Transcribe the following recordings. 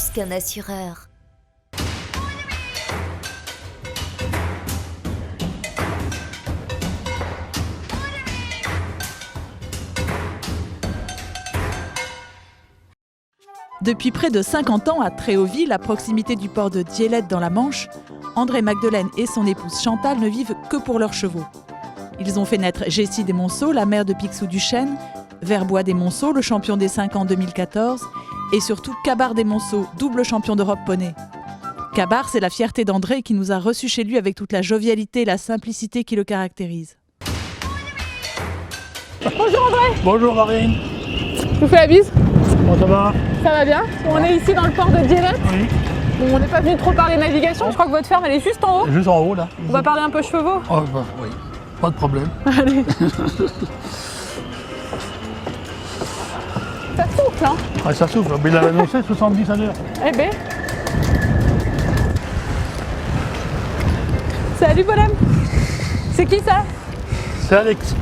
plus qu'un assureur. Depuis près de 50 ans, à Tréauville, à proximité du port de Dielette dans la Manche, André Magdelaine et son épouse Chantal ne vivent que pour leurs chevaux. Ils ont fait naître Jessie des Monceaux, la mère de Picsou Duchesne, Verbois des Monceaux, le champion des 5 ans 2014, et surtout Cabard des Monceaux, double champion d'Europe poney. Cabard, c'est la fierté d'André qui nous a reçus chez lui avec toute la jovialité et la simplicité qui le caractérisent. Bonjour André. Bonjour Marine. Je vous fais la bise. Comment ça va? Ça va bien? On est ici dans le port de Dielette. Oui. Bon, on n'est pas venu trop parler navigation. Je crois que votre ferme elle est juste en haut. Juste en haut là. On va parler un peu chevaux. Oh, bah, oui, pas de problème. Allez. Ça souffle, hein? Ah, ça souffle, mais il a annoncé 70 à l'heure. Eh ben. Salut Bolem. C'est qui ça? C'est Alex.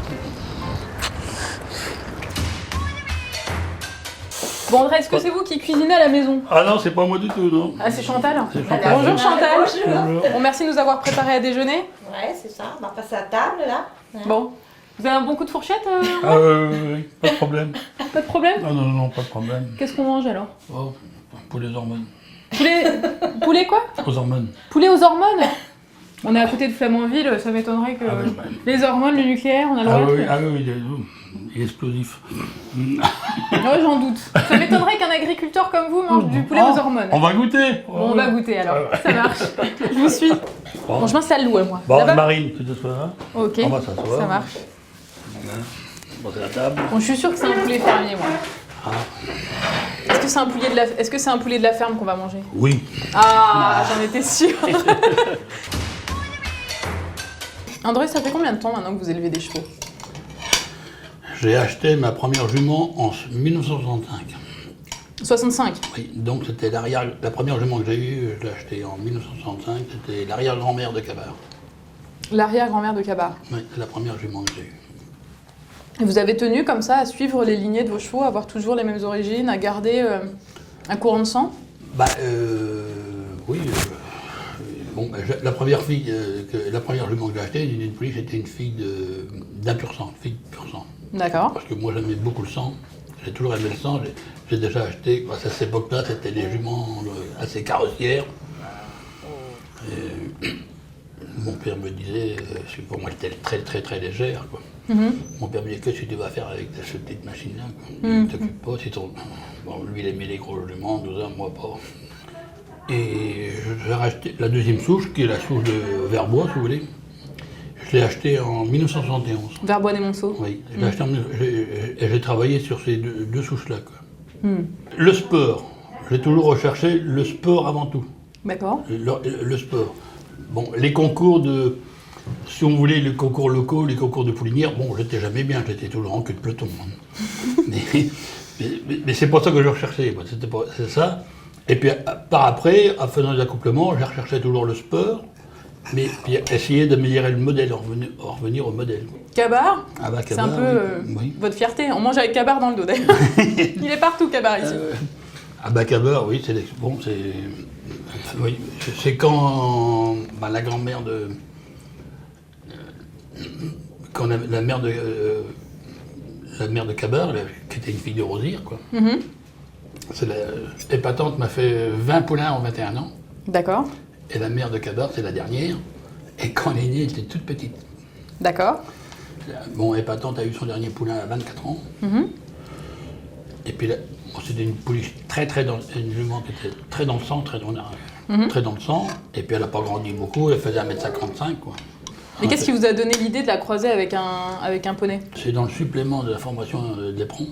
Bon André, est-ce que c'est vous qui cuisinez à la maison? Ah non, c'est pas moi du tout, non. Ah c'est Chantal. C'est Chantal. Bonjour Chantal. Bonjour. Bon, merci de nous avoir préparé à déjeuner. Ouais, c'est ça. On va passer à table là. Bon. Vous avez un bon coup de fourchette Ah oui, pas de problème. Pas de problème? Non, non, non, pas de problème. Qu'est-ce qu'on mange alors? Oh, pour les hormones. Poulet quoi? Aux hormones. Poulet aux hormones? On est à côté de Flamanville, ça m'étonnerait que Ah oui, bah. les hormones, le nucléaire, on a le Ah droit. oui, ah oui, il est explosif. Ouais, j'en doute. Ça m'étonnerait qu'un agriculteur comme vous mange du poulet Oh, aux hormones. On va goûter. Bon, on va goûter alors, ça marche. Je vous suis. Bon, je m'installe où moi? Bon, Là-bas? Marine, que ce soit là. Ok, On va s'asseoir. ça marche. Bon, c'est la table. Bon, je suis sûre que c'est un poulet fermier, moi. Ah. Est-ce que c'est un poulet de la ferme qu'on va manger? Oui. Ah, j'en étais sûre. André, ça fait combien de temps maintenant que vous élevez des chevaux? J'ai acheté ma première jument en 1965. 65. Oui, donc c'était la première jument que j'ai eue, je l'ai achetée en 1965, c'était l'arrière-grand-mère de Cabard. L'arrière-grand-mère de Cabard. Oui, c'est la première jument que j'ai eue. Et vous avez tenu comme ça à suivre les lignées de vos chevaux, à avoir toujours les mêmes origines, à garder un courant de sang? Bah, oui. Bon, la première jument que j'ai achetée, une pouliche, c'était une fille d'un pur sang, fille de pur sang. D'accord. Parce que moi j'aimais beaucoup le sang, j'ai toujours aimé le sang, j'ai déjà acheté, à cette époque-là, c'était des juments assez carrossières. Et mon père me disait, parce que pour moi j'étais très très très légère, quoi. Mon père me disait, qu'est-ce que tu vas faire avec cette petite machine-là? Ne t'occupe pas, bon, lui il aimait les gros juments, tout ça, moi pas. Et j'ai racheté la deuxième souche, qui est la souche de Verbois, si vous voulez. Je l'ai acheté en 1971. Verbois des Monceaux. Oui, j'ai travaillé sur ces deux souches-là. Le sport, j'ai toujours recherché le sport avant tout. D'accord. Le sport. Bon, les concours si on voulait, les concours locaux, les concours de poulinière, bon, j'étais jamais bien, j'étais toujours en queue de peloton. mais c'est pas ça que je recherchais, c'est ça. Et puis par après, en faisant des accouplements, j'ai recherché toujours le sport, mais puis essayer d'améliorer le modèle, en revenir au modèle. Cabard, Ah bah, c'est Cabard, un peu oui. votre fierté. On mange avec Cabard dans le dos d'ailleurs. Il est partout Cabard ici. Ah bah Cabard, oui, c'est quand la grand-mère quand la mère de Cabard, qui était une fille de Rosière, quoi. Épatante m'a fait 20 poulains en 21 ans. D'accord. Et la mère de Cabard, c'est la dernière. Et quand elle est née, elle était toute petite. D'accord. Bon, Épatante a eu son dernier poulain à 24 ans. Et puis c'était une pouliche une jument qui était très dans le sang, très dans le sang. Et puis elle n'a pas grandi beaucoup, elle faisait 1m55, quoi. Et qu'est-ce qui vous a donné l'idée de la croiser avec un poney? C'est dans le supplément de la formation de l'éperon.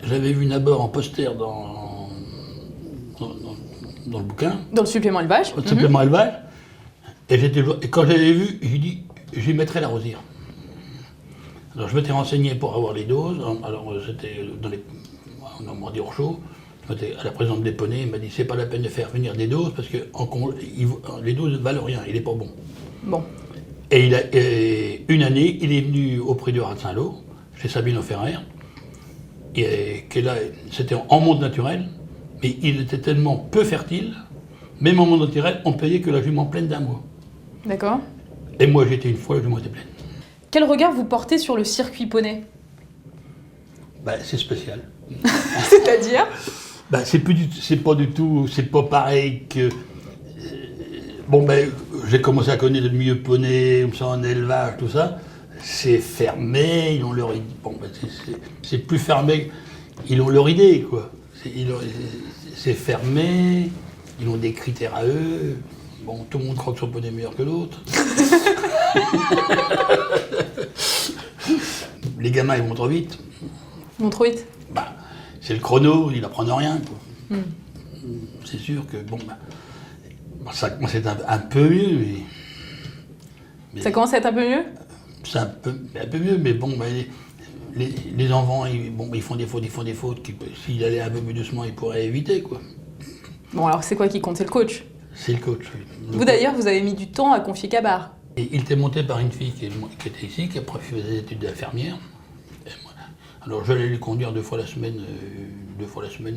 J'avais vu d'abord en poster dans le bouquin. Dans le supplément élevage. Le supplément élevage. Et quand j'avais vu, j'ai dit, j'y mettrai la rosière. Alors je m'étais renseigné pour avoir les doses. Alors c'était en Normandie-Rochaud. À la présidente des poneys, il m'a dit, c'est pas la peine de faire venir des doses parce que les doses ne valent rien, il n'est pas bon. Bon. Et une année, il est venu au prix du Rat de Saint-Lô, chez Sabine Ferrer, et c'était en monde naturel, Mais il était tellement peu fertile, même en monde naturel, on payait que la jument pleine d'un mois. D'accord. Et moi, j'étais une fois, la jument était pleine. Quel regard vous portez sur le circuit poney? Ben, c'est spécial. C'est-à-dire? Ben, c'est pas pareil que... Bon, ben, j'ai commencé à connaître le milieu poney, comme ça, en élevage, tout ça. C'est fermé, ils ont leur idée. Bon, ben, c'est plus fermé, ils ont leur idée, quoi. C'est fermé, ils ont des critères à eux. Bon, tout le monde croit que son poney est meilleur que l'autre. Les gamins, ils vont trop vite. Ils vont trop vite? Bah, c'est le chrono, ils n'apprennent rien, quoi. C'est sûr que, bon, ça commence à être un peu mieux, mais Ça commence à être un peu mieux? c'est un peu mieux, mais bon, les enfants, ils font des fautes, s'ils allaient un peu plus doucement, ils pourraient éviter, quoi. Bon, alors c'est quoi qui compte? C'est le coach? C'est le coach, oui. Vous d'ailleurs, vous avez mis du temps à confier Kabar. Et il était monté par une fille qui était ici, qui après faisait des études d'infirmière. Alors j'allais lui conduire deux fois la semaine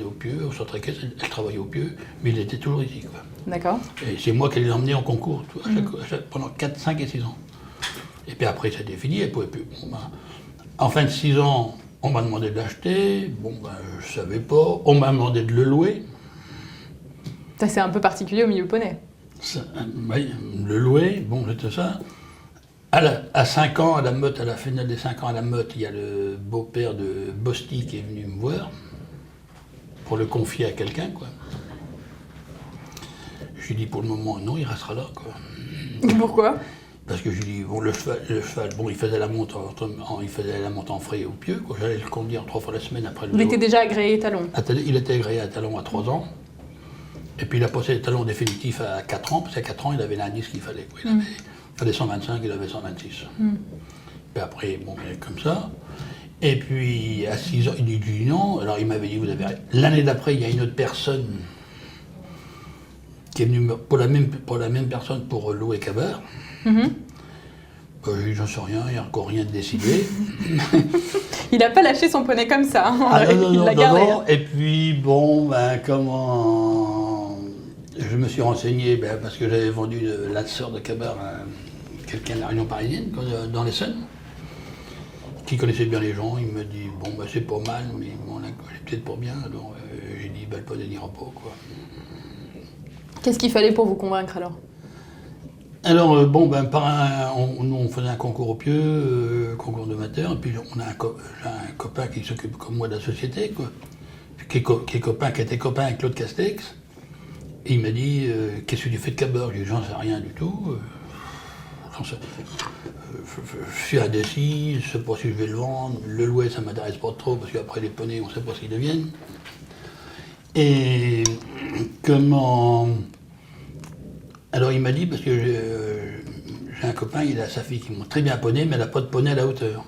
au Pieux, au centre équestre. Elle travaillait au Pieux, mais il était toujours ici, quoi. D'accord. Et c'est moi qui l'ai emmené en concours pendant 4, 5 et 6 ans. Et puis après, c'était fini, elle ne pouvait plus. Bon, en fin de 6 ans, on m'a demandé de l'acheter. Bon, je ne savais pas. On m'a demandé de le louer. Ça, c'est un peu particulier au milieu poney. Oui, le louer, bon, c'était ça. À 5 ans, à la finale des 5 ans à la Motte, il y a le beau-père de Bosti qui est venu me voir pour le confier à quelqu'un, quoi. Je lui ai dit pour le moment, non, il restera là, quoi. Pourquoi? Parce que je lui ai dit, bon, le cheval, bon, il faisait la monte en frais au Pieux, quoi. J'allais le conduire 3 fois la semaine après le Il était déjà agréé talon. Il était agréé à talon à 3 ans. Et puis il a passé le talon définitif à 4 ans, parce qu'à 4 ans, il avait l'indice qu'il fallait, quoi. Il fallait 125, il avait 126. Puis après, bon, comme ça. Et puis à 6 ans, il dit non. Alors il m'avait dit, vous avez... L'année d'après, il y a une autre personne qui est venue pour la même personne pour louer Kabar. J'ai dit, j'en sais rien, il n'y a encore rien de décidé. Il n'a pas lâché son poney comme ça. Hein. Ah, Il l'a gardé. non. Et puis, bon, comment... Je me suis renseigné, parce que j'avais vendu la sœur de Kabar à quelqu'un de la région parisienne, dans l'Essonne, qui connaissait bien les gens. Il me dit, bon, c'est pas mal, mais bon, là, c'est peut-être pas bien. Alors, j'ai dit, le poney n'ira pas, quoi. Qu'est-ce qu'il fallait pour vous convaincre, alors? Alors, nous, on faisait un concours au Pieux, concours d'amateurs, et puis j'ai un copain qui s'occupe comme moi de la société, quoi, qui était copain avec Claude Castex. Et il m'a dit, qu'est-ce que tu fais de Kabar? J'ai dit, j'en sais rien du tout. Je suis indécis, je ne sais pas si je vais le vendre. Le louer, ça ne m'intéresse pas trop, parce qu'après les poneys, on ne sait pas ce qu'ils deviennent. Et comment... Alors il m'a dit, parce que j'ai un copain, il a sa fille qui monte très bien poney, mais elle n'a pas de poney à la hauteur.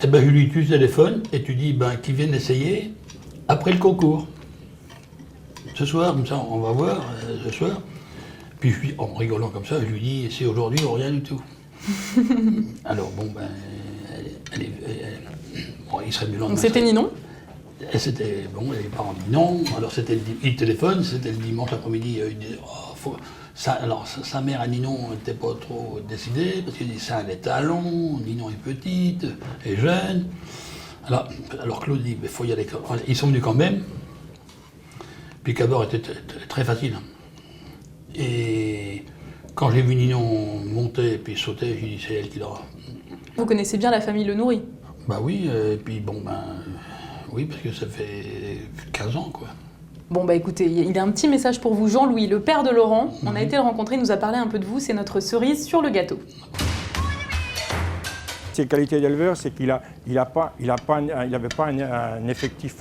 Eh ben, je lui dis, tu téléphones et tu dis qu'il vienne essayer après le concours. Ce soir, comme ça, on va voir, ce soir. Puis je lui, en rigolant comme ça, je lui dis, c'est aujourd'hui ou rien du tout. Alors bon, il serait mieux lendemain. Donc c'était ni non? C'était, bon, les parents disent non, alors il téléphone, c'était le dimanche après-midi, il dit, alors sa mère à Ninon n'était pas trop décidée, parce qu'il dit, ça a des talons, Ninon est petite, est jeune. Alors Claude dit, il faut y aller, ils sont venus quand même, puis Kabar était très facile. Et quand j'ai vu Ninon monter et puis sauter, j'ai dit, c'est elle qui l'aura. Vous connaissez bien la famille Le Nourri? Oui, et puis oui, parce que ça fait plus de 15 ans, quoi. Bon, écoutez, il y a un petit message pour vous. Jean-Louis, le père de Laurent, on a été le rencontrer, il nous a parlé un peu de vous, c'est notre cerise sur le gâteau. Ses qualités d'éleveur, c'est qu'il n'avait pas un effectif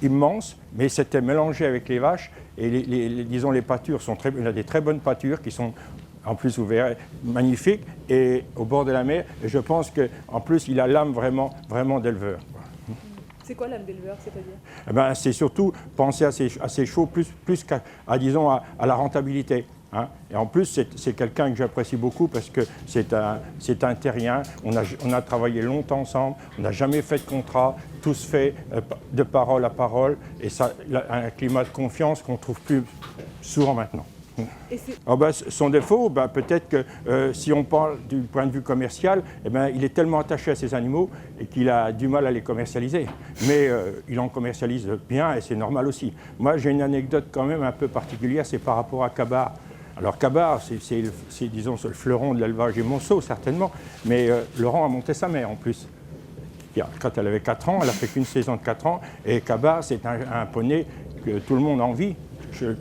immense, mais c'était mélangé avec les vaches, et disons les pâtures il a des très bonnes pâtures qui sont, en plus, vous verrez, magnifiques, et au bord de la mer, et je pense qu'en plus, il a l'âme vraiment d'éleveur. C'est quoi l'âme d'éleveur, c'est-à-dire? C'est surtout penser à ses chevaux plus qu'à la rentabilité. Hein. Et en plus, c'est quelqu'un que j'apprécie beaucoup parce que c'est un terrien. On a travaillé longtemps ensemble, on n'a jamais fait de contrat. tout se fait de parole à parole, et ça, un climat de confiance qu'on ne trouve plus souvent maintenant. Son défaut, peut-être que si on parle du point de vue commercial, il est tellement attaché à ses animaux et qu'il a du mal à les commercialiser. Mais il en commercialise bien et c'est normal aussi. Moi, j'ai une anecdote quand même un peu particulière, c'est par rapport à Kabar. Alors Kabar, c'est disons, le fleuron de l'élevage du Monceau, certainement, mais Laurent a monté sa mère en plus. Quand elle avait 4 ans, elle n'a fait qu'une saison de 4 ans, et Kabar, c'est un poney que tout le monde envie.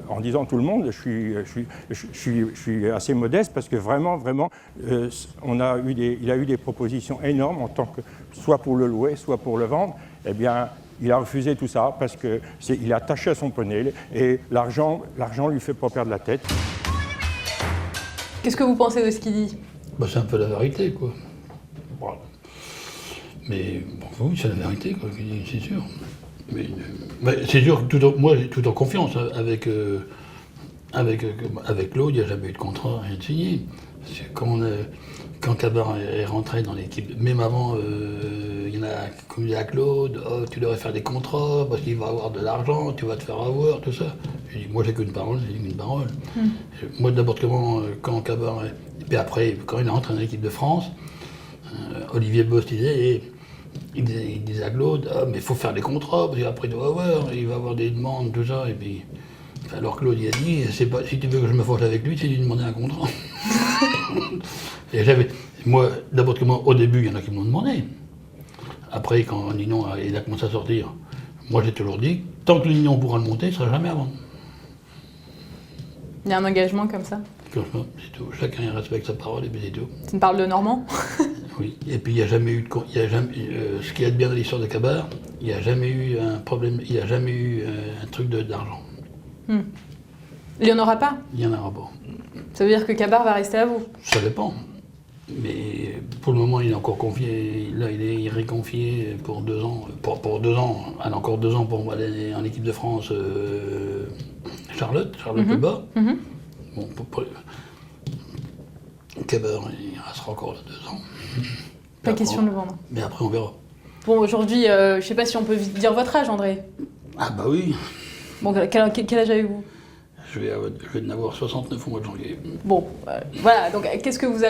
En disant tout le monde, je suis assez modeste parce que vraiment, il a eu des propositions énormes en tant que, soit pour le louer, soit pour le vendre. Eh bien, il a refusé tout ça parce qu'il est attaché à son poney et l'argent lui fait pas perdre la tête. Qu'est-ce que vous pensez de ce qu'il dit? C'est un peu la vérité, quoi. Voilà. Mais oui, c'est la vérité, quoi, c'est sûr. Mais c'est sûr que moi, j'ai tout en confiance. Avec Claude, il n'y a jamais eu de contrat, rien de signé. Quand Kabar est rentré dans l'équipe, même avant, il y en a, comme il y a Claude, oh, tu devrais faire des contrats parce qu'il va avoir de l'argent, tu vas te faire avoir, tout ça. J'ai dit, moi, j'ai qu'une parole, j'ai qu'une parole. Moi, n'importe comment, quand Kabar, et puis après, quand il est rentré dans l'équipe de France, Olivier Boss disait. Il disait à Claude, mais il faut faire des contrats, parce qu'après il va avoir des demandes, tout ça, et puis... Alors Claude il a dit, c'est pas, si tu veux que je me fâche avec lui, c'est lui demander un contrat. Et moi, d'abord au début, il y en a qui m'ont demandé. Après, quand Ninon il a commencé à sortir, moi j'ai toujours dit, tant que Ninon pourra le monter, il ne sera jamais à vendre. Il y a un engagement comme ça? C'est tout. Chacun respecte sa parole et puis c'est tout. Tu me parles de Normand? Oui. Et puis il n'y a jamais eu ce qu'il y a de bien dans l'histoire de Kabar, il n'y a jamais eu un problème, il n'y a jamais eu un truc d'argent. Il n'y en aura pas? Il n'y en aura pas. Ça veut dire que Kabar va rester à vous? Ça dépend. Mais pour le moment, il est encore confié, là il est réconfié pour 2 ans. Pour 2 ans, elle a encore 2 ans pour aller en équipe de France, Charlotte Lebas. Bon, Kabar, il restera encore là 2 ans. Pas question de le vendre. Mais après, on verra. Bon, aujourd'hui, je ne sais pas si on peut dire votre âge, André. Ah bah oui. Bon, quel âge avez-vous? Je vais en avoir 69 au mois de janvier. Bon, voilà, donc qu'est-ce que vous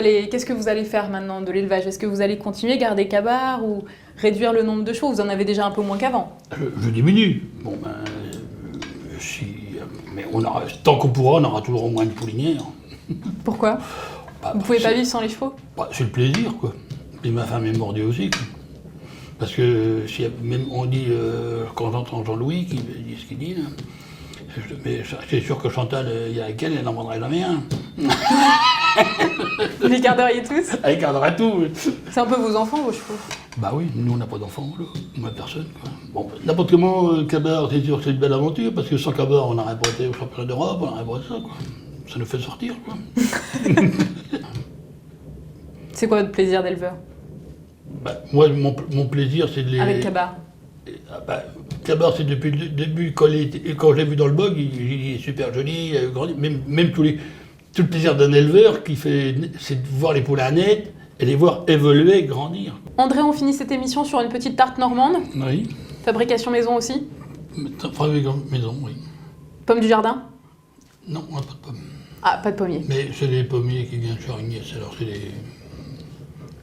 allez faire maintenant de l'élevage? Est-ce que vous allez continuer, garder Kabar ou réduire le nombre de chevaux? Vous en avez déjà un peu moins qu'avant. Je diminue. Bon, mais tant qu'on pourra, on aura toujours au moins une poulinière. Pourquoi? Vous ne pouvez pas vivre sans les chevaux? C'est le plaisir, quoi. Et ma femme est mordue aussi, quoi. Parce que même on dit, quand j'entends Jean-Louis qui dit ce qu'il dit, là, mais c'est sûr que Chantal, il y a avec elle n'en vendrait jamais un. Vous les garderiez tous? Elle gardera tout. C'est un peu vos enfants, vos chevaux? Bah oui, nous on n'a pas d'enfants, moi personne, quoi. Bon, n'importe comment, Kabar, c'est sûr que c'est une belle aventure, parce que sans Kabar, on n'aurait pas été au championnat d'Europe, on n'aurait pas ça, quoi. Ça nous fait sortir, quoi. C'est quoi votre plaisir d'éleveur? Moi, mon plaisir, c'est de les... Avec Kabar? Kabar, c'est depuis le début, quand je l'ai vu dans le bog, il est super joli, il a grandi. Même tout le plaisir d'un éleveur, c'est de voir les poulains naître et les voir évoluer, grandir. André, on finit cette émission sur une petite tarte normande. Oui. Fabrication maison aussi? Fabrication maison, oui. Pommes du jardin? Non, on n'a pas de pommes. Ah, pas de pommiers. Mais c'est les pommiers qui viennent de Charignès, alors c'est des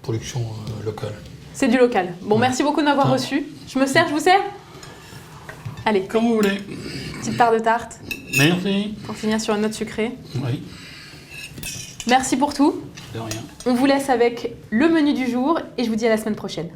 productions locales. C'est du local. Bon, merci beaucoup de m'avoir reçu. Je me sers, je vous sers? Allez. Comme vous voulez. Petite part de tarte. Merci. Pour finir sur une note sucrée. Oui. Merci pour tout. De rien. On vous laisse avec le menu du jour et je vous dis à la semaine prochaine.